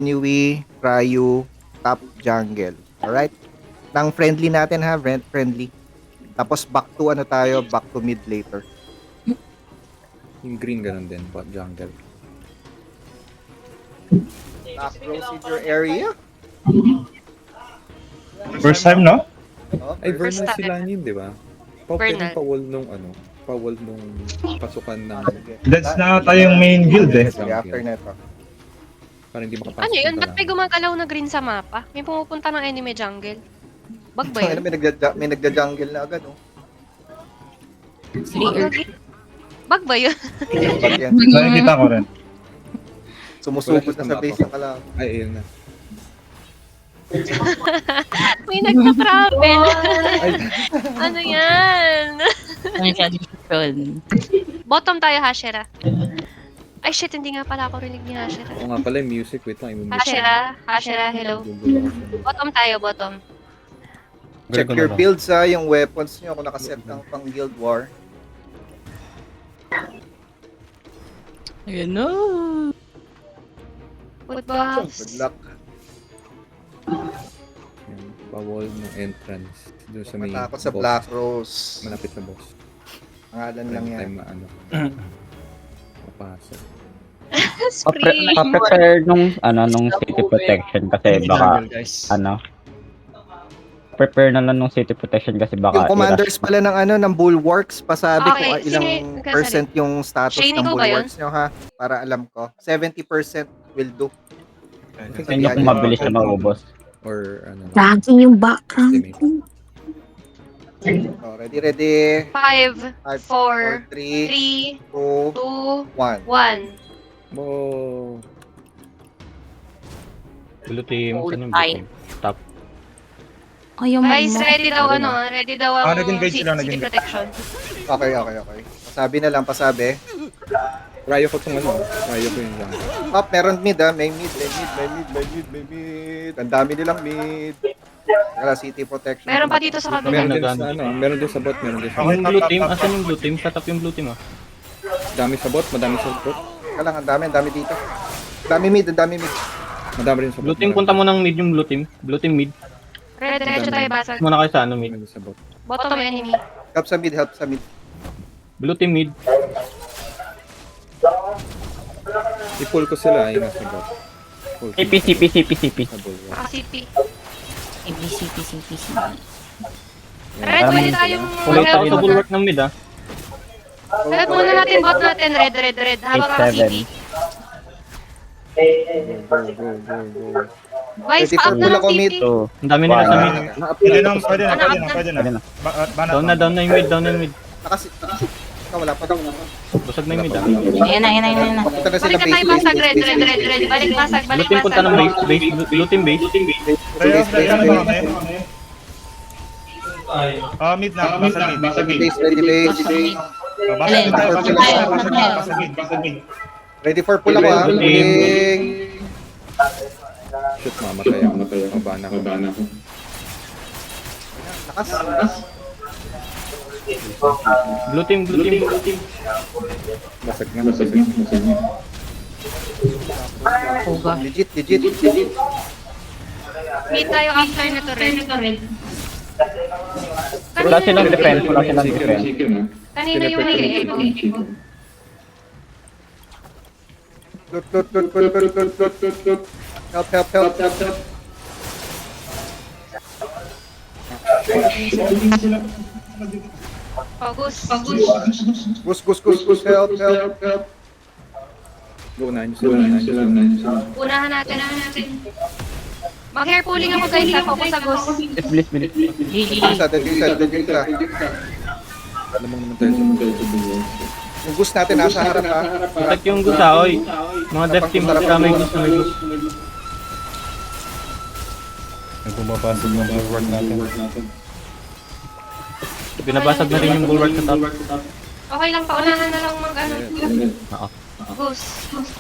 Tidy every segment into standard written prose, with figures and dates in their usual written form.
Niwi, Ryu, top jungle. Alright? Nang friendly natin ha, friendly. Tapos back to ano tayo, back to mid later. Yung green ganun din, bot jungle. Macros in your area. First time, no? Oh, Ay, First Vernal time. sila yun, di ba? Vernal. Pa-wall nung ano, pa-wall nung pasukan ng That's na tayong main guild eh. Sige, after neto. para hindi makapasok. Ano yun? ka Ba't may lang. gumagalaw na green sa mapa? May pumupunta ng enemy jungle. Bug ba Ano, yun? may nagja-jungle na agad, oh. Bug ba yun? Pag yan, Nakikita ko rin. sumusugod na sa base ng kalaban. Ay, ayun na. May nagka-travel. Ano yan? Ang tradition. Bottom tayo, Hashira. Ay shit, hindi nga pala ako rinig ni Hashira. Oo nga pala yung music, wait lang. Yung music. Hashira, hello. Bottom tayo, bottom. Check your builds ha, yung weapons nyo kung nakaset ng pang guild war. Ayun no. Good buffs. Good luck. Yung pa-wall ng entrance. Doon sa may Matakot sa boss. Black Rose. Malapit sa boss. Pangalan lang yan. Time na ano. Mapasok. Scream. Pa-prepare nung city protection kasi baka prepare na lang nung city protection kasi baka Yung commanders pala ng bulwarks, pasabi Okay, kung ilang sige, percent yung status Shane, ng ikaw ba yun? bulwarks nyo ha, para alam ko. 70% will do. sa inyo kung mabilis na maubos. Or ano. Lagi yung background. Oh, ready. 5, 5, 4, 3, 3, 2, 1. 2, 1. Mo. Blue team, Full saan yung time. blue team? Top. Ayaw mo. Guys, ready daw ready daw ang nag-engage sila, city nag-engage. protection. Okay. Pasabi na lang, pasabi. Ryo ko itong ano. Ryo ko yung jungle. Up, meron mid ha. May mid. Ang dami nilang mid. Kala city protection. Meron pa dito sa kabila. Meron din Nagano. sa ano. Meron din sa bot. Meron din sa Okay. Yung blue team, asan yung blue team? Sa top yung blue team ah. Dami sa bot. Madami sa bot. Kala ang dami dito. Ang dami mid. Madami rin sa bot. Blue team, punta mo ng mid yung blue team. Blue team mid. Diretso tayo basag. Muna kayo sa ano mid. Madami sa bot. Bottom enemy. Help sa mid. Blue team mid. I-pull ko sila. Ayun nasa bot. Pull ko CP. sa bulwark. CP. CPC. Red, pwede tayong Pumunta ako sa help. bulwark ng mid ah. Help muna natin bot natin. Red. Habang ang 8-7. CP. Go. Guys, pa-up na Pula ng ko mid. CP. So, ang dami nila sa mid. Pwede na. Pwede na. Banat Down na yung mid. Wala pa. Busag na yung mid ah. Ayan na. Papunta na sila Balik na tayo base. basag. Red. Balik basag. Blue team punta ng base. Blue team base. Mid na. Basa mid. Ready base. Basa mid. Ready for pull ako ha. Pulling. Shoot, mamatay ako. Mabana ko. Lakas. Blue team. Basag nga. Puga. Legit. Meet tayo after nito, Red. Wala silang defense. Kanina yung echo. Loot. Help. Focus. Gus. Help. Go, unahin nyo sila. Unahan natin. Mag-hair pulling ako guys ha. Focus sa Gus. Please. Isa. Alam mo naman tayo sa bulwark. Yung Gus natin nasa harap ha. Protect yung gusa, oy. Mga death team, may gus. Nagbumabasag ng bulwark natin. Binabasag na rin yung bulwark sa top. Okay lang, paunahan na lang Oo. Gus.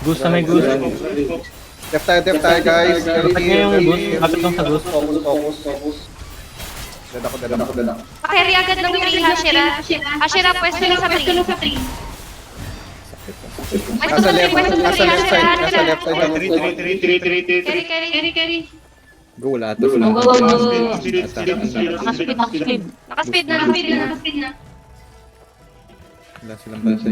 Gus na may gus. Def tayo guys. Protect niya yung gus. Kapit lang sa gus. Focus. Dala ko. Pakiri agad ng free Hashira. Hashira, pwesto na sa free. Sakit. Nasa left, nasa left side, nasa left side. Carry. Go, wala ata sila. Go, go, go, go. Speed. Nakaspeed. Naka-speed na. Wala silang basta.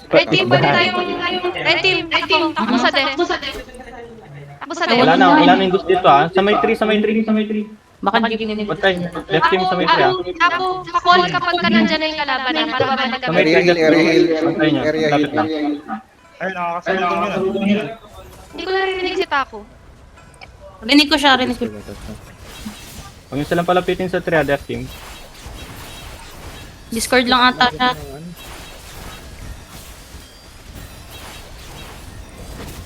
Red team, pwede tayo. Red team, takbo sa death. Takbo sa death. Wala na yung gusto dito ah. Sa may tree. Baka jeep nila. Patay. Left team sa may tree ah. Ako, pa-call kapag ka nandyan na yung kalaban eh, para ba Sa may Area tree, heal, area heal, Patay niya. area heal. Lapit lang. Ay, nakakasalutong yun. Hindi ko narinig si Taco. Rinig ko siya. Huwag niyo silang palapitin sa tree ah, left team. Discord lang ata siya.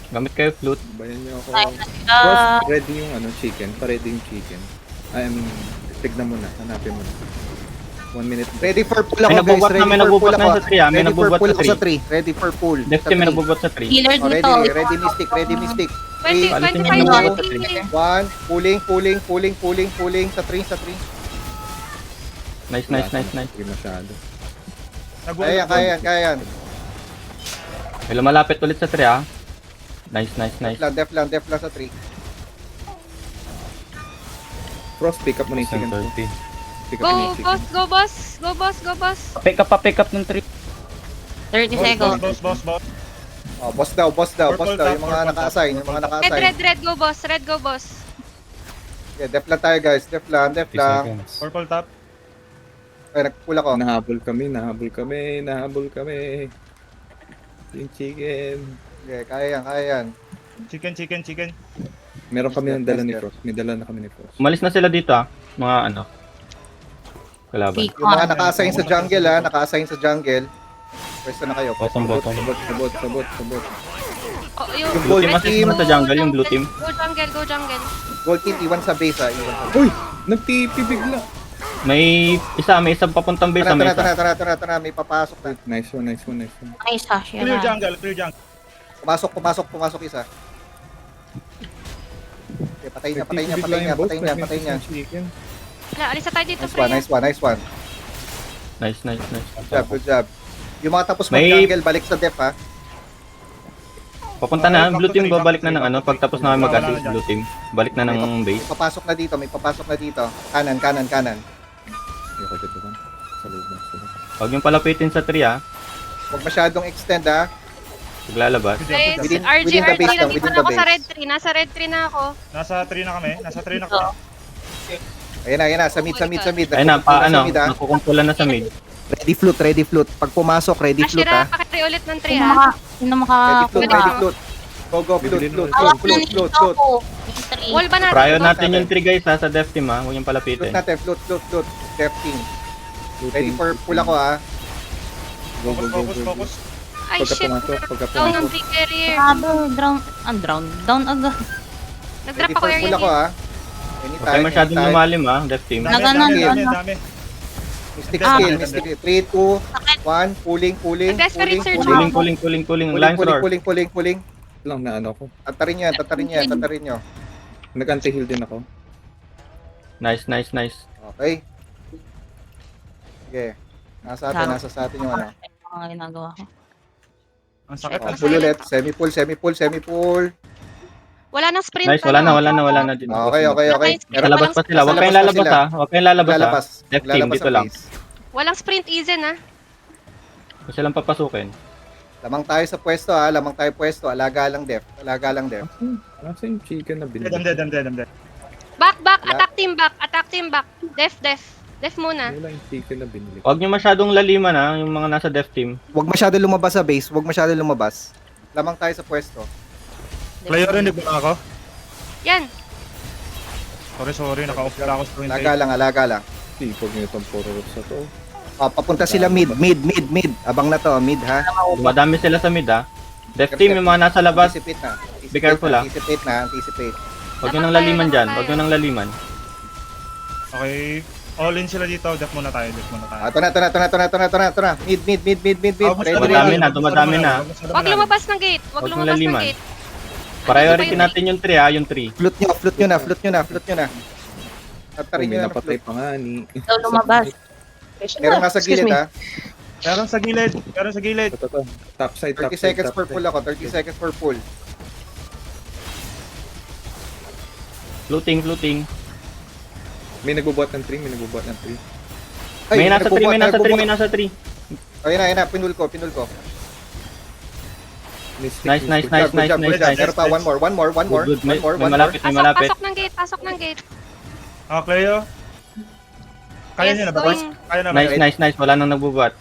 Gamit kayo flute. Bayan niyo ako. Nice. Cross, ready yung chicken. Pa-ready yung chicken. I mean, tignan mo na. Hanapin mo na. 1 minute. Ready for pull May ako guys, nabubuhat na, ready may for pull nabubuhat na ako. sa tree, ah. May Ready for nabubuhat pull sa ako sa tree. Ready for pull. Left sa team may tree. nabubot sa tree. Healer Oh, dito. ready mystic, ready mystic. 20, 25 Palitin team. niyo. 1, pulling, sa tree. Nice. Hindi masyado. Kaya yan. May lumalapit ulit sa tree ah. Nice. Def lang sa tree. Cross, pick up mo na yung chicken. 30. Pick up mo na yung chicken. Go boss. Pick up ng tree. 30 seconds. Boss. Oh, boss daw. Purple top, Yung mga purple naka-assign, yung mga naka-assign. Red, go boss. Okay, def lang tayo guys, def lang. Purple top. Ay, nag-pull ako. Nahabol kami. Yung chicken. Okay, kaya yan. Chicken. Meron kami ng dala ni Yes, Frost. May dala na kami ni Frost. Umalis na sila dito ah. Mga ano. Kalaban. Pick Yung mga on. naka-assign sa jungle, pwesto na kayo. Bottom. Sabot. Oh, Yung Blue gold team assist team, muna sa jungle, yung blue team. Go jungle. gold team, iwan sa base ha. Uy! Nagtipi bigla. May isa papuntang base ah, may isa. Tara, may papasok na. Nice one. Nice, Hash. Clear jungle. Pumasok isa. Okay, patay niya. Chicken. Wala, alis na tayo dito, Freya. Nice one. Nice. Good job. Yung mga tapos May- mag-jungle, balik sa def ha. Papunta na, blue team babalik na ng ano, pagtapos namin mag-assist, blue team. Balik na ng May base. papasok na dito. Kanan. Ayoko dito ba? Sa loob. Huwag yung palapitin sa tree ah. Huwag masyadong extend ha. Paglalabas. Guys, Within RG, the base lang, nandito within na the ako sa base. red tree. Nasa red tree na ako. Nasa 3 na kami. Ayan na, sa mid. Ayun na, Sa mid, ha. nakukumpulan na sa mid. Ready flute. Pag pumasok, ready flute ha. Ashira, pakari ulit ng tree Sino ha. Sino maka... Ready flute. Go, flute. Wall ba natin? Prior natin yung tree guys ha, sa death team ha. Huwag yung Flute palapitin. natin, flute. Def team. Ready for pull ako ha. Go. Focus. Ay, shit. Pagka Down ng pumasok. big carrier. Drown. Down agad. Nag-drop Ready ako for area pull ako heal. ha. Huwag kayo masyadong lumalim ha, death team. Dami. Mystic skill. 3, 2, 1. Pulling. Nag-desperate search Pulling. Lines roar. Pulling. Lang na ano ko. Tatarin nyo. Nag-anti-heal din ako. Nice. Okay. Sige. Nasa atin yung ano. Mga ginagawa ko. Ang sakit. Pull ulit. Semi-pull. Wala nang sprint. Nice, wala na dito. Okay. Sa labas pa sila, huwag kayong lalabas ha. Huwag kayong lalabas ha. Lalabas. Left team, dito lang. Walang sprint easy na. Huwag silang papasukin. Lamang tayo sa pwesto ha. Alaga lang def. Nasa yung chicken na binili. I'm dead. Back. Wala. Attack team back. Def muna. Wala yung chicken na binili. Huwag nyo masyadong laliman ha, yung mga nasa death team. Huwag masyado lumabas sa base. Lamang tayo sa pwesto. Player rin, di ba ako? Yan. Sorry. Naka-off pala ako sa point. Alaga lang. Sipag nyo itong puro sa to. Papunta sila mid. Abang na to, mid ha. Dumadami sila sa mid ha. Death team, yung mga nasa labas, Anticipate na. Be careful, ha. Anticipate. huwag nyo nang laliman dyan. Huwag nyo nang laliman. Okay. All in sila dito. Def muna tayo. Ito na. Mid. Dumadami na. Huwag lumabas ng gate. Huwag nang laliman. Priority natin yung tree ha, yung tree. Flute nyo na. Tatarin May nyo na. napatay pa nga ni. Ikaw lumabas. Meron nga sa gilid ha. Meron sa gilid. Meron sa gilid. Ito. Top side, 30 top side, seconds top for side. pull ako. 30 seconds for pull. Floating. May nagbubuhat ng 3, may nagbubuhat ng 3. May nasa 3, may nasa 3, nagbubuhat. may nasa 3. Ayun na. Pinul ko. Nice. Good job. Meron pa. One more. Good. May One more. malapit, may malapit. Pasok ng gate. Okay, Cleo. Kaya Yes, niyo na ba? going. Kaya na ba? Nice. Wala nang nagbubuhat.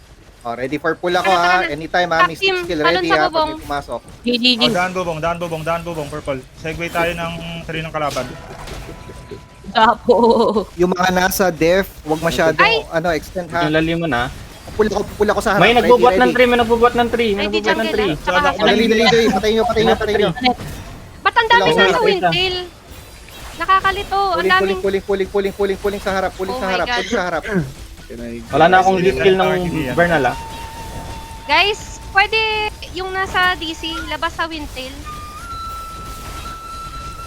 Oh, ready for pull ako ha. Anytime ha. Mystic Team, skill talon ready sa ha. bubong. Pag may pumasok. GG. Oh, daan bubong, Segway tayo ng 3 ng kalaban. Gapo. Yung mga nasa def, wag masyado Ay! extend ha. Yung lalim mo na. Pull ako sa harap. May nagbubuhat ng Ready. 3, may nagbubuhat ng 3, may Ready nagbubuhat ng jungle 3. Tsaka Wala, half Dali. Patayin nyo. Ba't ang dami Wala, nasa wala. windmill? Nakakalito. Ang daming... Pulling sa harap. Oh my God. Wala na akong skill ng Bernal ah. Guys, pwede yung nasa DC, labas sa windtail.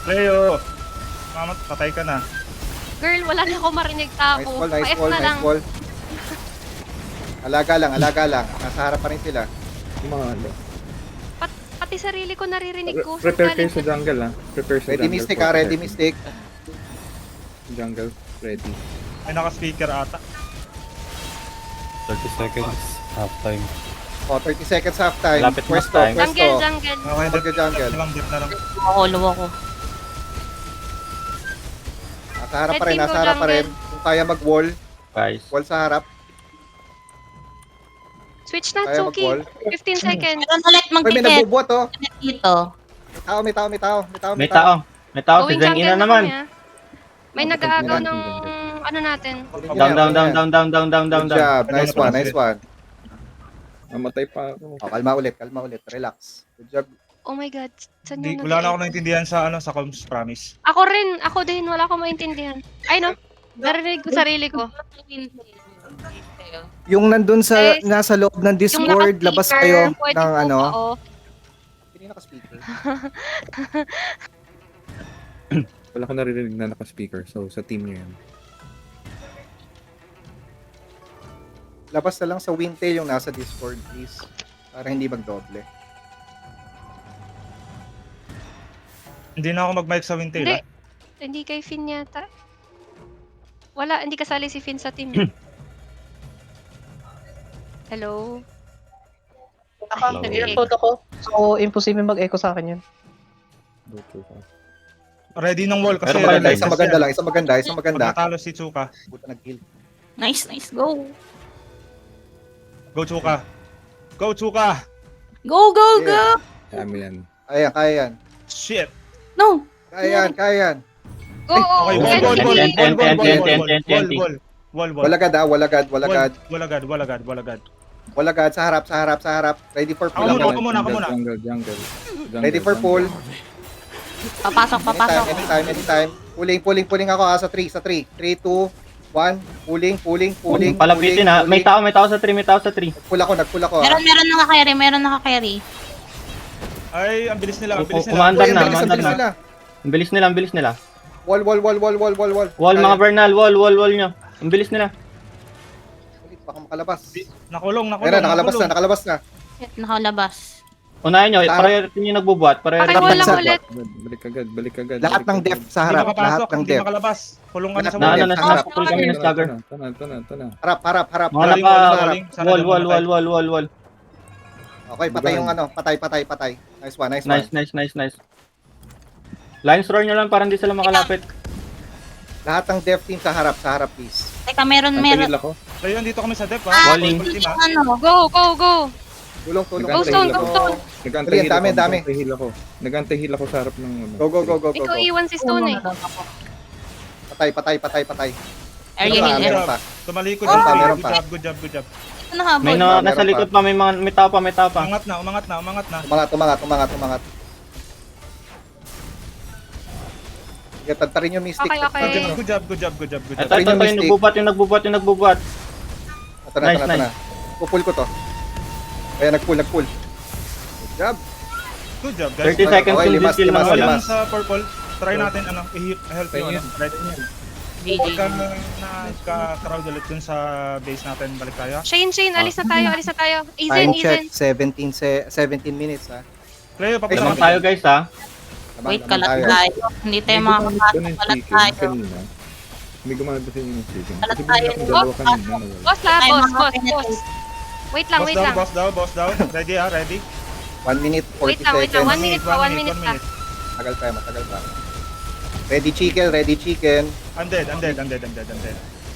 Cleo. Mama, patay ka na. Girl, wala na ako marinig tako. Nice Pa-F ball. na lang. Alaga lang. Nasa harap pa rin sila. Mga ano. Pati sarili ko naririnig ko. Prepare kayo Galing sa jungle ha. Prepare sa Ready jungle. mystic for ha. Ready 30. mystic. Jungle, ready. May naka-speaker ata. 30 seconds, half time. Oh, 30 seconds half time. Malapit na Pwesto. time. Jungle. Okay, Pagka-jungle. dip na lang. Luwa ko. Nasa harap pa rin. Red team Nasa go harap pa rin. jungle. Kung kaya mag-wall. Guys. Wall sa harap. Switch na, Kaya Tsuki. mag-wall. 15 seconds. Meron ulit Uy, may mag-ticket nagbubuhat oh. dito. May tao. May tao, si Going Zeng Ina jungle na naman. kami, ah. May nag-aagaw ng ano natin. Down. Good job. Nice one. Mamatay pa ako. Oh, kalma ulit. Relax. Good job. Oh my God. Saan Di, yung wala na ako nag-e- naintindihan sa ano sa comms, promise. Ako rin. Ako din. Wala akong maintindihan. Ay no. Narinig ko sarili ko. Yung nandun sa Guys, nasa loob ng Yung Discord, naka-speaker, labas kayo pwede ng po ano. ba, oh? Hindi naka-speaker. Wala ko naririnig na naka-speaker. So, sa team niyo yan. Labas na lang sa Windtail yung nasa Discord, please. Para hindi magdoble. Hindi na ako mag-mic sa Windtail. Hindi. ah. Hindi kay Finn yata. Wala. Hindi kasali si Finn sa team. Hello? Nag-earphone ako. So, imposible mag-echo sa akin yun. Ready ng wall kasi Pero maganda, Isang maganda lang. Isang maganda. Pag natalo si Tsuka. Puta nag-heal. Nice, go. Go Tsuka. Go Tsuka! Go. Kaya mo yan. Kaya yan. Shit! No. Kaya yan. Go! Okay, Oh, wall. Walagad sa harap. Ready for pull. Ako muna. Jungle. Ready for pull. Papasok. Anytime. Pulling ako sa 3. 3, 2, 1. Pulling. Palapitin ha. May tao sa 3, Nagpull ako. Meron naka-carry. Ay, ang bilis nila. Kumandar na. Ang bilis Ang bilis nila. Wall. Wall mga Bernal, wall nyo. Ang bilis nila. Baka makalabas. Nakulong. Ayan na, nakalabas na. Nakalabas. Unahin nyo, Sa- priority nyo nagbubuhat. Priority. Pakiwall lang Sa- ulit. Balik agad. Lahat ng def sa harap. Lahat ng Hindi def. makalabas. Kulong ka na sa Na- wall. ano, Nasapul kami ng stagger. Ito na. Harap. Mga Rolling, naka, rolling. Sana wall. Okay, patay yung ano. Patay. Nice one. Nice. Lines roar nyo lang para hindi sila makalapit. Lahat ng def team sa harap please. Teka, meron. Antihil ako. Ayun, dito kami sa dep ha. Walling. Full team, ha? Ano? Go! Tulong. Go stone! Nag-antihil Dami. ako. Nag-antihil ako sa harap ng ano. Go. Ikaw iwan si Stone eh. Patay. Are you Meron here? pa. Tumalikod Meron yung pa, tree. meron pa. Good job. Ano habol? May nasa likod pa, may tao pa. Umangat na. Umangat. Sige, tantarin yung mystic. Okay. Good job. Ito, yung nagbubuhat. Ito na. Pupul ko to. Ayan, nagpull. Good job. Good job, guys. 30 seconds Okay, to limas, kill limas, lang wala. Walang sa purple. Try natin, i-help Tayo yung yan. right. Pagka nagka-crowd ulit dun sa base natin, balik tayo. Shane, alis na tayo, alis na tayo. Time Easen. check, 17 minutes ha. Cleo, papunta Lamang kami. tayo guys ha. Lamang- Wait, lamang kalat tayo. Hindi tayo May gumamit makakapasok. ba ng Kalat chicken tayo. kanina? May gumamit ba sa inyo ng chicken? Alat Kasi tayo. bumili akong dalawa kanina. nawala. Boss la, Tayo boss. makapenetrate. Wait lang. Boss down. Ready ah, ready? 1 minute, 40 Wait lang. seconds. 1 minute pa. Matagal pa. Ready chicken. I'm dead.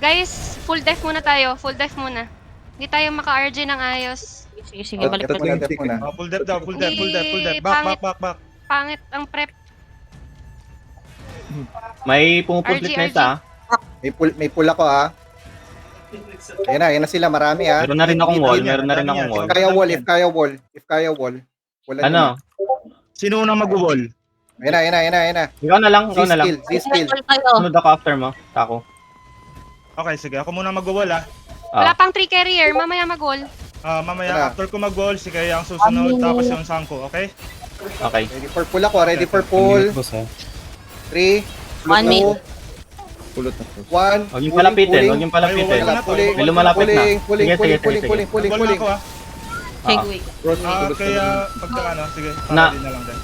Guys, full def muna tayo. Hindi tayo maka-RG ng ayos. Sige, balik Ito ko. muna, def muna. Oh, full depth daw, full depth. Back. Pangit ang prep. May pumupuslit na RG. isa ha. May pull ako ha. Ayan na sila, marami ha. Meron na rin akong wall. If kaya wall. Wala Ano? Sino unang mag-wall? Ayan na. Ikaw na lang. Z-skill. Kayo. Sunod ako after mo. Tako. Okay, sige. Ako muna mag-wall ah. Wala pang 3 carrier. Mamaya mag-wall. Mamaya Wala. after ko mag-wall, si Kaya ang susunod, tapos yung Sangko, okay? Okay. Ready for pull ako, ready for pull. 3, 1 minute. 2, Pulot na po. 1. Huwag yung palapitin. May lumalapit na. Pulling. Mag-wall na ako ah. Segue. Cross, Ah, pulot kaya na. pagka ano, sige, Na. para din na lang din.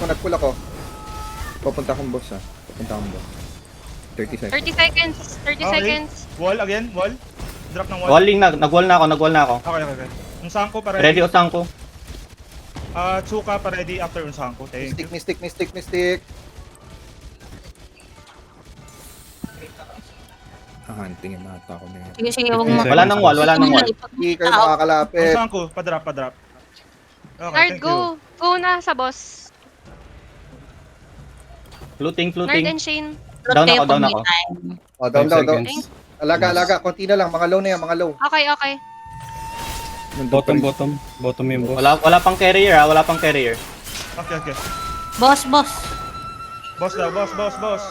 Nagpull ako. Papunta akong boss ha. 30 seconds. 30 seconds. 30 Okay. seconds. Wall again, wall. Drop ng wall. Walling na. Nag-wall na ako. Okay. Yung Sangko pa Ready ready. o sangko? Tsuka pa ready after yung Sangko. Thank you. Mystic. Hunting yung mga tao na yan. Sige, huwag mo. Wala nang wall. Hindi kayo Yung makakalapit. Sangko, pa-drop. Okay, Nard, thank you. go na sa boss. Floating. Nard and Shane. Down ako. Oh, down. Alaga. Konti na lang. Mga low. Okay. Bottom yung boss. Wala pang carrier ha. Okay. Boss. Boss daw, boss.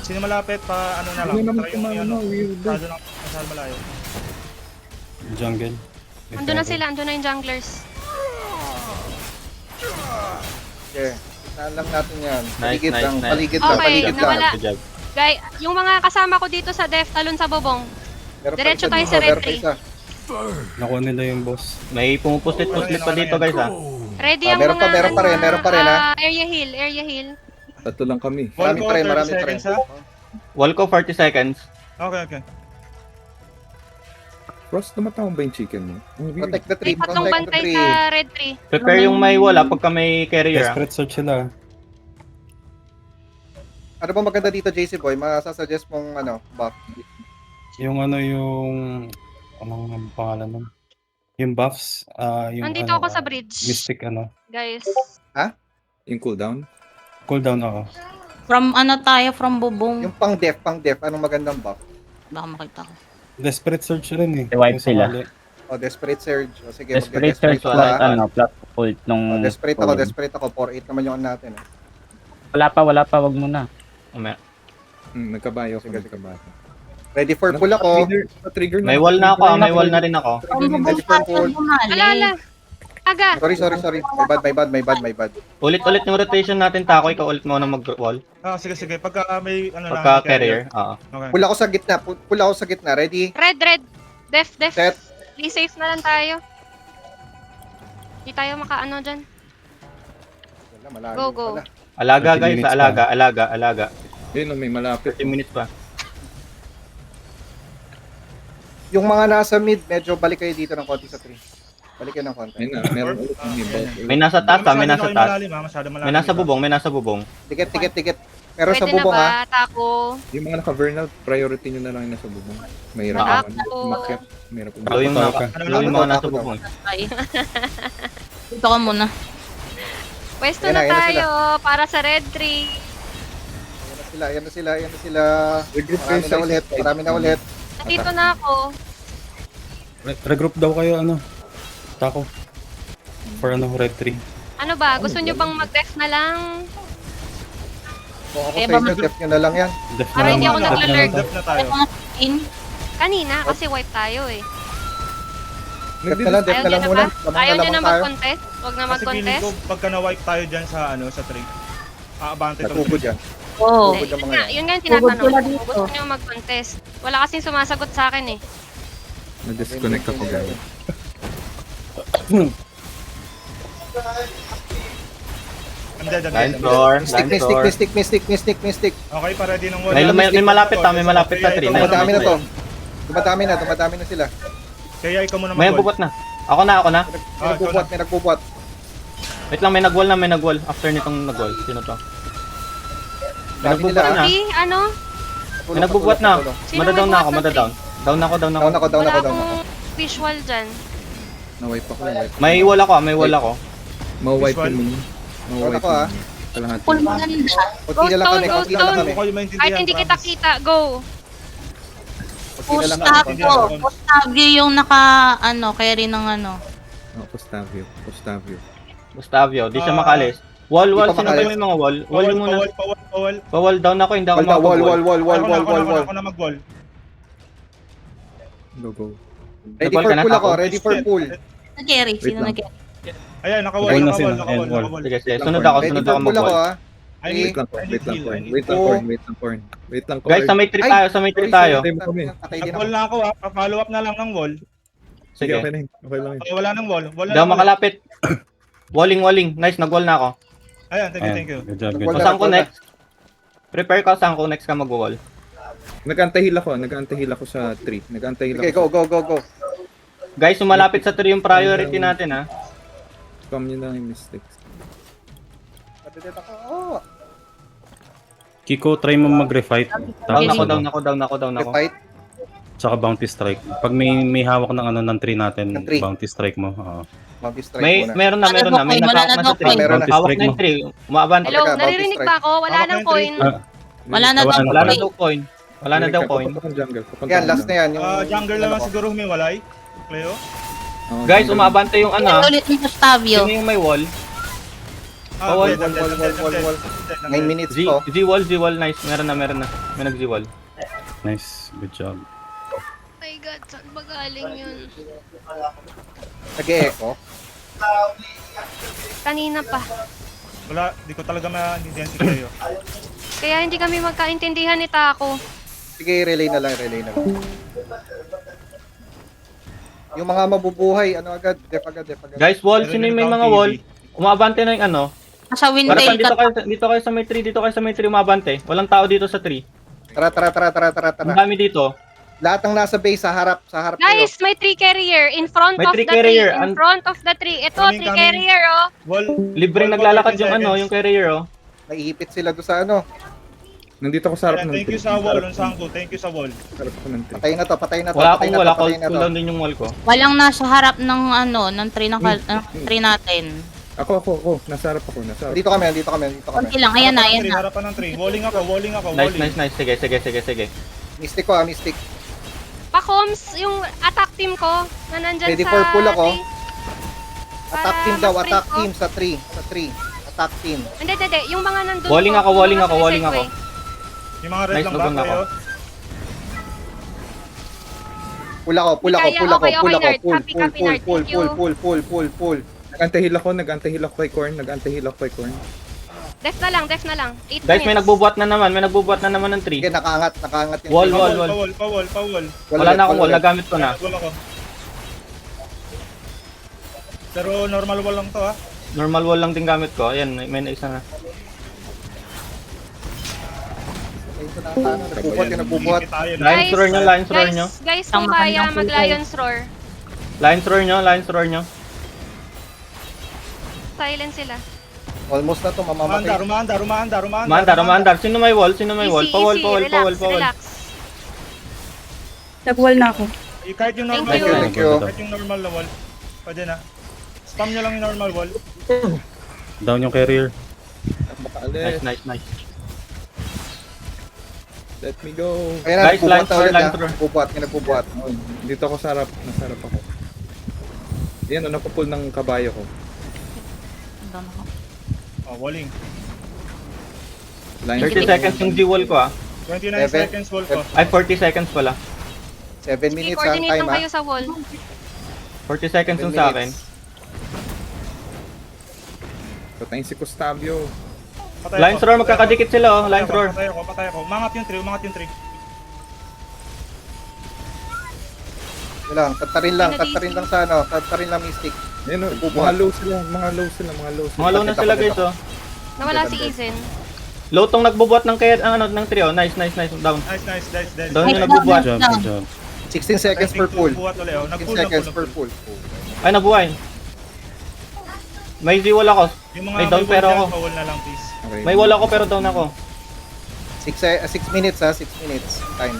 Sino malapit pa ano na lang? Ano naman Try yung kumano, weirdo. masyado malayo. Jungle. Andun na sila. Andun na yung junglers. Okay. Saan lang natin yan? Nice. Paligid Okay, lang. nawala. Good job. Guys, yung mga kasama ko dito sa def, talon sa bobong. Meron pa Diretso isa tayo dito, sa meron red pa isa. Nakuha nila yung boss. May pumupuslit pa dito guys ha. Ready Ah, ang meron mga... meron pa rin, ha? Area heal. Tatlo lang kami. Wall Marami ko, pa rin, 30 marami pa rin. seconds, ha? Wall ko 40 seconds. Okay. Cross, tumatawag ba yung chicken mo? Ang weird. Protect the tree. May tatlong Protect the bantay tree. sa red tree. Prepare yung may wall ha pagka may carrier ha. Desperate search sila. Ano ba maganda dito, JC Boy? Masasuggest mong buff. Yung anong pangalan nun? Yung buffs, yung Nandito ako sa bridge. Mystic Guys. Yung cooldown? cooldown ako. From bubong. Yung pang def, anong magandang buff? Baka makita ko. Desperate search rin eh. Wipe Yung sila. sumali. O, Desperate Surge. O, sige, Desperate mag-desperate search ako, plus ha? plus ult nung... O, desperate ako. 4-8 naman yung natin. Wala pa, wag muna. Mamaya. Nagkabayo ako. Sige. Ready for pull ako. Trigger May wall na ako ha. May wall na rin ako. From bubong pa siya bumali. Ala. Aga. Sorry. My bad. Ulit yung rotation natin tako. Ikaw ulit mo na mag-wall. Sige. Pagka may ano lang. Pagka carrier. Okay. Pull ako sa gitna. Ready? Red. Def. Set. Play safe na lang tayo. Hindi tayo makaano dyan. Wala, malayo Go. pala. Alaga 30 guys. minutes Alaga. Yun, may malapit. 30 minutes pa. Yung mga nasa mid, medyo balik kayo dito ng konti sa tree. Balik kayo ng konti. Ayun na, meron ulit yung bulk. May nasa taas ha. May nasa taas. Masyado malalim. May nasa bubong. Tikit. Meron sa Pwede na bubong, ba? ha? Tako. Yung mga naka-vernal, priority nyo na lang yung nasa bubong. Mahirap Ako. umakyat. Mahirap Ito yung mga nasa bubong. Ay. Dito ka muna. Pwesto Yan na na tayo para sa red tree. Ayan na sila. Regroup Marami na ulit. Nandito na ako. Regroup daw kayo Tako. For red tree. Ano ba? Gusto nyo bang mag-def na lang? Kung ako Eh, sa inyo, def nyo na lang yan. Def Para hindi ako def naglalurk. Def na tayo. In. Kanina, kasi wipe tayo eh. Def na lang Ayaw nyo na muna. ba? Ayaw nyo na Lamang tayo. mag-contest? Huwag na Kasi feeling mag-contest? ko pagka na-wipe tayo dyan sa sa tree. Aabante to. Nagugod yan. Oo. Nagugod yung mga yan. Yun nga yung Tugod tinatanong sila ko. dito. Gusto nyo mag-contest. Wala kasing sumasagot sa akin eh. Na-disconnect ako guys. Line floor, line floor. Mystic. Okay, para din ng wall. May malapit na, may malapit na 3. Dumadami na to. Dumadami na sila. Kaya ikaw muna May mag-wall. bubot na. Ako na. May nagbubuhat. Wait lang, may nag-wall. After nitong nag-wall. Sino to? May Dami nagbubuhat nila. na. Di, ano? May nagbubuhat na. Sino Madadown may na ako, buhat ng madadown. Down ako. Wala akong visual dyan. Na-wipe ako. May wall ako. Ma-wipe Visual. yung Down ako, ah. Kalahati. Full maganda. Konti na lang kami. Ghost Konti na lang Town. kami. Ako yung maintindihan, Kahit hindi kita promise. kita, go! Konti na lang kami. Pustavio yung carry ng ano. Oh, Gustavio. Gustavio, di siya makalis. Wall, Di pa sino ba makalis. may mga wall? Wall yung muna. Pawal. Wall, down ako, hindi ako Wall. makapag-wall. Ako na mag-wall. Go. Ready Nag-wall for ka na, pool ako. Taco? Ready for pool. Nag-carry. Wait Sino lang. nag-carry? Ayan, nakawall. Wall na sila, and wall. Sige, sunod ako Ready for pool ako, ah. I Wait need lang, Corn. Wait lang, Guys, sa may 3 tayo, Patay din ako. Nag-wall na ako ha. Pa-follow up na lang ng wall. Sige, Sige. okay na yun. Okay lang yun. Wala nang wall. Wala Daw nang wall. makalapit. Walling. Nice, nag-wall na ako. Ayan, thank you. Good job, Wall O good job. saan ko next? Prepare ka, saan ko next ka mag-wall? Nag-antahil ako sa 3. Okay, go. Guys, sumalapit sa 3 yung priority natin ha. Spam nyo lang yung mistakes. Patay ako. Oh. Kiko, try mo mag-refight. Down Tapos ako. Fight. Tsaka bounty strike. Pag may hawak ng 3 natin, Ng three. bounty strike mo. Oo. Monkey strike muna. Meron na. May Wala nag-hawak na na sa coin. 3. Meron na. Hawak na yung 3. Umaabante. Hello, Teka, naririnig bounty ba ako? Wala Hawak nang na yung coin. Wala na daw. Wala na daw coin. Wala na daw coin. Papunta kang jungle. Yan, last na yan. Yung Jungle ano naman ko. siguro humiwalay. Cleo? Oh, Guys, jungle. umaabante yung Ulit ng Pustavio. Sino yung may wall? Wall. 9 minutes to. Z-wall. Nice. Meron na. May nag-Z-wall. Nice, good job. Oh my god, saan ba galing yun? Nag-e-echo. Kanina pa. Wala, di ko talaga ma-identify si Cleo. Kaya hindi kami magkaintindihan ni Taco. Sige, relay na lang. Yung mga mabubuhay, agad, def agad. Guys, wall. Sino yung may mga wall? Umaabante na yung Nasa Para windtail dito ka. kayo sa may 3, umabante. Walang tao dito sa 3. Tara. Ang dami dito. Lahat ng nasa base, sa harap kayo. Guys, may 3 carrier in front May of three the carrier. tree. In front of the tree. Ito, 3 Coming. carrier oh. Wall. Libreng Wall, naglalakad 15 yung seconds. yung carrier Naiipit sila doon sa Nandito ako sa harap Ayan, ng thank you sa wall, Unsangko. Thank you sa wall. Harap ako ng 3. Patay na to. Wala patay akong na cold to. cooldown din yung wall ko. Walang nasa harap ng tree natin. Ako. Nasa harap ako. Dito kami. Konti lang, ayan na. Harapan ng tree. Walling ako. Nice. Sige. Mystic ko, mystic. Pa-coms, yung attack team ko na nandyan Ready sa for pull ako. tree. Attack Para team daw, ma-sprint attack ko. team sa 3. Attack team. Hindi. Yung mga nandun Walling po, ako, yung walling mga ako. segway. Yung mga red Nice, lang nagun ba ako. kayo? Pull ako. Okay, Nard. Copy, Nard. Thank you. Pull. Nag-antahil ako kay Corn. Def na lang. 8 Guys, may minutes. nagbubuhat na naman ng Sige, 3. nakaangat yung Wall. Pa-wall. Wala na akong wall, nagamit ko na. Wall ako. Pero normal wall lang to ha. Normal wall lang din gamit ko. Ayan, may isa na. Nagbubuhat. Lion's roar nyo. Guys, kung kaya mag-Lion's Roar. Lion's roar nyo. Silent sila. Almost na to, mamamatay. Rumanda. Sino may wall? Easy, Pawall. relax. Nag-wall na ako. Kahit yung normal Thank you. wall. Thank you. Kahit yung normal na wall. Pwede na. Spam nyo lang yung normal wall. Down yung carrier. Nice. Let me go. Kaya na, Guys, nagbubuhat na ulit Lion's ha. roar. Nagbubuhat. Dito ako sa harap. Nasa harap ako. Yan, napupull ng kabayo ko. Walling. 30 seconds yung G-wall ko 29 Seven. seconds wall ko. Ay, 40 seconds pala. 7 minutes ang I-coordinate time lang ha. kayo sa wall. 40 seconds yung sa akin. Patayin si Gustavio. Patay Lines ako. roar, magkakadikit sila oh. Lines roar. Patay ako. Umangat yung 3, umangat yung 3. Yun lang, tatarin lang sa ano, tatarin lang Mystic. Ayun, mga low sila. Mga low na sila guys oh. Nawala si Izen. Low tong nagbubuhat ng kaya ng trio. Nice. Down. Nice. Down yung nagbubuhat. Good job, good job. 16 seconds per pull. 16 Nag-pull, seconds per nag-pull. pull. Ay, nabuhay. May Z-wall ako. Yung mga May down pero ako. Bawal na lang, please. Okay. May wall ako pero down ako. 6 minutes ha, 6 minutes time.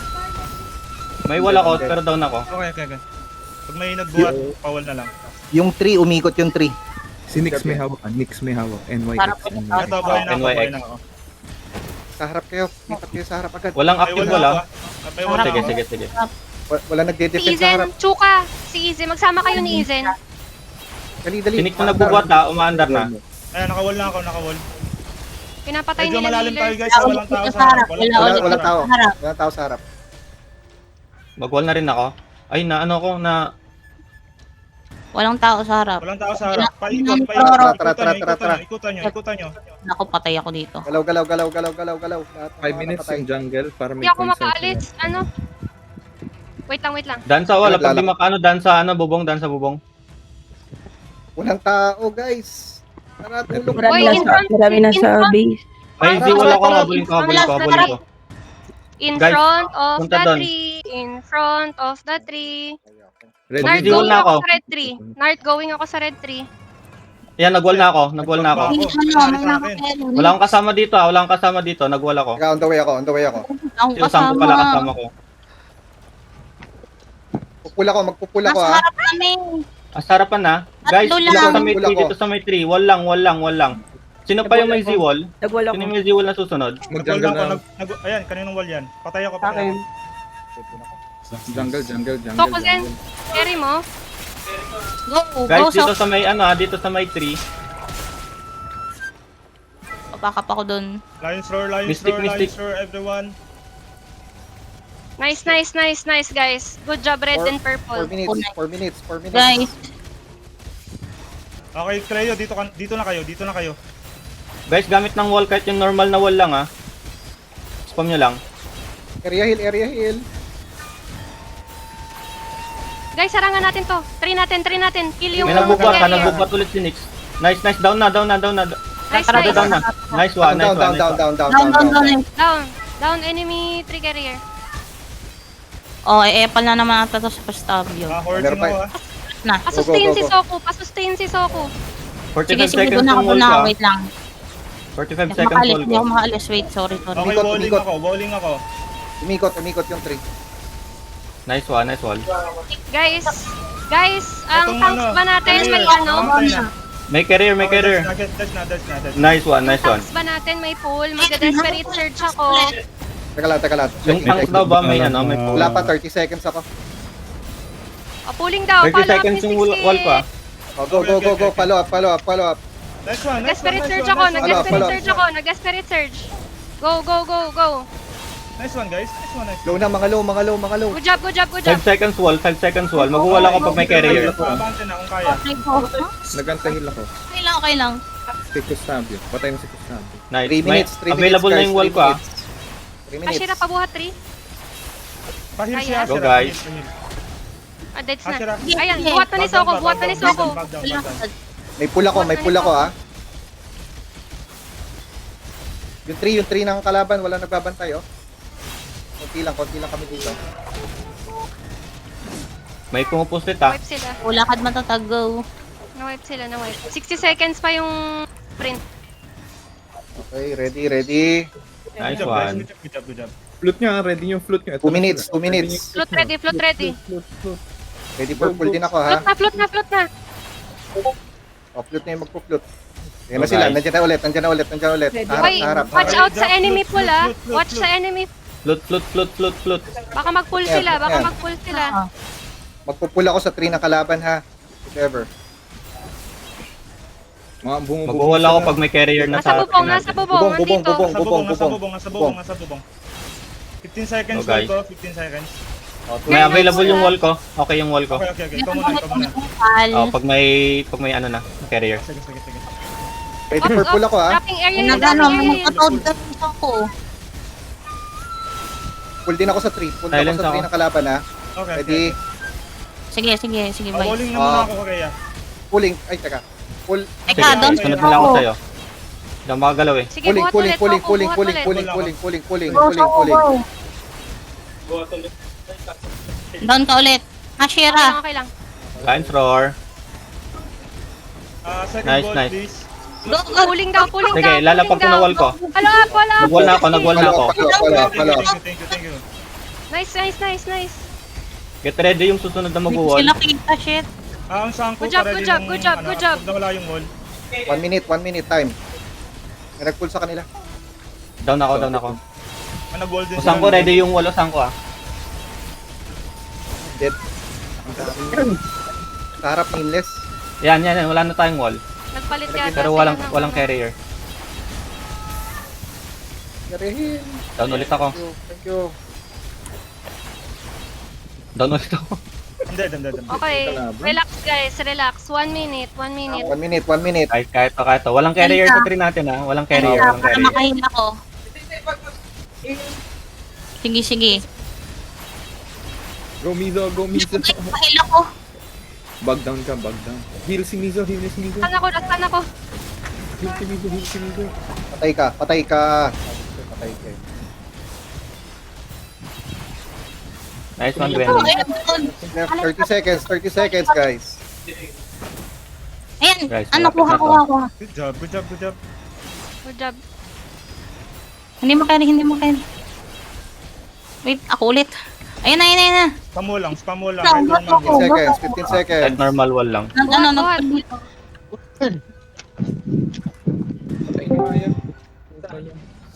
May wall ako pero down ako. Okay. Pag may nagbuhat, bawal na lang. Yung 3, umikot yung 3. Si Nix may hawak. NYX. Ito, buhay na ako, NYX. buhay na ako. Sa harap kayo, lipat kayo sa harap agad. Walang active wall ah. May wala Sige, ako. sige. Wala Si nagde-defend sa harap. Izen, Chuka. Si Izen, magsama kayo ni Izen. Dali. Sinik na nagbubuhat na, umaandar na. Ayan, nakawall na ako, nakawall. Pinapatay Medyo nila malalim tayo healer. guys, walang tao sa harap. Wala tao. Harap. Wala tao sa harap. Mag-wall na rin ako. Ay, na ano ko na... Walang tao sa harap. Walang tao sa harap. Paikot. Tara. Ikutan nyo. Naku, patay ako dito. Galaw. Lahat ng 5 mga minutes napatay. yung jungle para may Hindi ako points sa makaalis. Ano? Wait lang. Dan sa wala. Pag di Naglalak. makaano, dan sa ano, bubong, dan sa bubong. Walang tao, guys. Tara, tulong. Uy, in front. Marami na sa base. May Z-wall ako, habulin ko. In Guys, front of punta the doon. tree. In front of the tree. Ready? Nart, Mag-Z-wall going na ako ako. sa red tree. Nart, going ako sa red tree. Yan, nag-wall na ako. Hindi may nakakero. Wala akong kasama dito ah, wala akong kasama dito. Nag-wall ako. Teka, on the way ako. Akong Yung sampu pala kasama ko. Magpupula ko Nasa ha. harap kami. Sa harapan na. Guys, Tatlo dito lang. sa may tree, dito sa may tree. Wall lang. Sino pa yung may Z-wall? Nagwala Sino yung may Z-wall na susunod? Mag-jungle na. Ayan, kaninong wall yan. Patay ako. Jungle. Toko Zen, carry mo. Go, Guys, go. dito sa may ano ah, dito sa may tree. Papakap ako dun. Lions roar, Mystic. everyone. Nice, guys. Good job, red and 4 purple. minutes. Guys, Okay, Cleo, dito na kayo. Guys, gamit ng wall kahit yung normal na wall lang ah. Spam nyo lang. Area heal. Guys, sarangan natin to. Try natin. Kill yung May nagbubuhat ha, carrier. nagbubuhat ulit si Nix. Nice, down na. Nice. Down na. Nice one. Down, enemy tree carrier. oh, epal na naman ata to sa pastabyo. Hoarding Meron pa- mo Na. Pasustain Go. si Soku. 45 Sige, seconds doon yung wall na. ko ah. Wait lang. 45 Hindi seconds wall ako ko. makaalis. Wait, sorry. Okay, Umikot. bowling ako. Umikot yung 3. Nice wall. Guys, ang Itong tanks ano, ba natin carrier, may ano? mamatay na. May carrier. Dash na. Nice one. Tanks ba natin may pull? Magda-desperate search ako. Teka lang. Yung tank daw ba may ano, may pull. Wala pa, 30 seconds ako. Pulling daw. 30 seconds yung wall ko ah. Go. Follow up. Next one. Nag-desperate search ako. Nag-desperate search. Go. Nice one, guys. Low na, mga low. Good job. 5 seconds wall. Mag-wall ako pag may carrier. Abante na kung kaya. Okay po. Nagantahil ako. Okay lang. Si Gustavo. Patay mo si Gustavo. Nice. 3 May minutes, 3 minutes. available na guys, yung wall 3 ko ah. minutes. 3 minutes. Ashira, pabuhat 3. Pahil si Kaya. Ashira. Go, guys. Deads Ashira. na. Ayan, buhat na ni Soko. Back down. May pull ako ha. Yung 3 ng kalaban, wala nagbabantay oh. Konti lang kami dito. May pumupusit ah. Na-wipe sila. Ulakad matatagaw. Na-wipe. 60 seconds pa yung sprint. Okay, ready. Nice one. Good job. Flute nyo, ready yung flute nyo. 2 minutes. Float ready. Ready for pull din ako ha. Float na. O, flute na yung magpo-flute. Yan na sila, Okay. nandiyan na ulit. Wait, watch out sa enemy pool ah. Watch sa enemy. Flute. Baka mag-pull sila. Magpo-pull ako sa 3 ng kalaban ha. If ever. Mga bumubog. Mag-wall ako pag may carrier na Nasa sa bubong. Nandito. Nasa bubong. 15 seconds Oh, guys. wall ko, 15 seconds. May available yung wall ko. Okay yung wall ko. Okay. Ikaw muna. Oh, pag may ano na, carrier. Sige. Ready for pull ako ha. Dropping area yun, Nagano, dropping area yun. nagkatawad ka rin ako. Pull din ako sa 3. Pull din ako Silence sa 3 ako. ng kalaban ha. Okay, Ready? Sige, sige, sige, bye. Bowling na muna ako, Korea. Pulling. Ay, teka. Pull. Teka, doon Sunod na lang ako sa'yo. Hindi ako makagalaw eh. Sige, Pulling, buhat pulling, ulit, pulling, Coco, pulling, buhat pulling, ulit. pulling, pulling, pulling, pulling, Go, pulling, go, pulling. go. Down ka ulit. Okay lang, Hashira. okay lang. Lines roar. Second Nice, goal, nice. please. Go, go. Pulling down, pulling down. Sige, lalapag ko na wall ko. Follow up, follow up. Nag-wall na ako, nag-wall na ako. Follow up. Thank you. Nice, nice, nice, nice. Get ready yung susunod na mag-wall. Sila kita, shit. Ang sangko Good job, para good din job, yung, good job, ano, good job. Pag nawala yung wall. 1 minute time. May nag-pull sa kanila. Down ako, down ako. Nag-wall din Usang ko, ready yung wall, usang ko ah. Dead. Sa harap mainless. Yan, wala na tayong wall. Nagpalit yata. Pero sila walang ng walang ano. carrier. Garehin. Down ulit ako. Thank you. Down ulit ako. Hindi. Okay, relax guys, relax. 1 minute, 1 minute. 1 minute. Kahit to. Walang carrier sa tree natin ah. Walang carrier, walang Para carrier. makahila ko. Sige, sige. Go Mizo, go Mizo. Makahila ko. Bug down ka, bug down. Heal si Mizo, heal si Mizo. Saan ako, saan ako? Heal si Mizo, heal si Mizo. Patay ka. Patay ka. Nice one, Oh, Gwen. ayun, 30 seconds guys. Ayan, Guys, ano, malapit na to. kuha. Good job. Good job. Hindi mo carry. Wait, ako ulit. Ayun na. Spam mo lang. Spam mo. 15 seconds. Kahit normal wall lang. Ano, Buhat.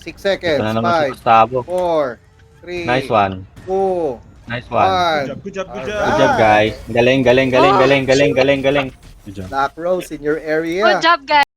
6 seconds. Ito na naman si 5, Gustavo. 4, 3, Nice one. 2, Nice one. 1. Good job. Good job, guys. Galing. Good job. Black Rose in your area. Good job guys.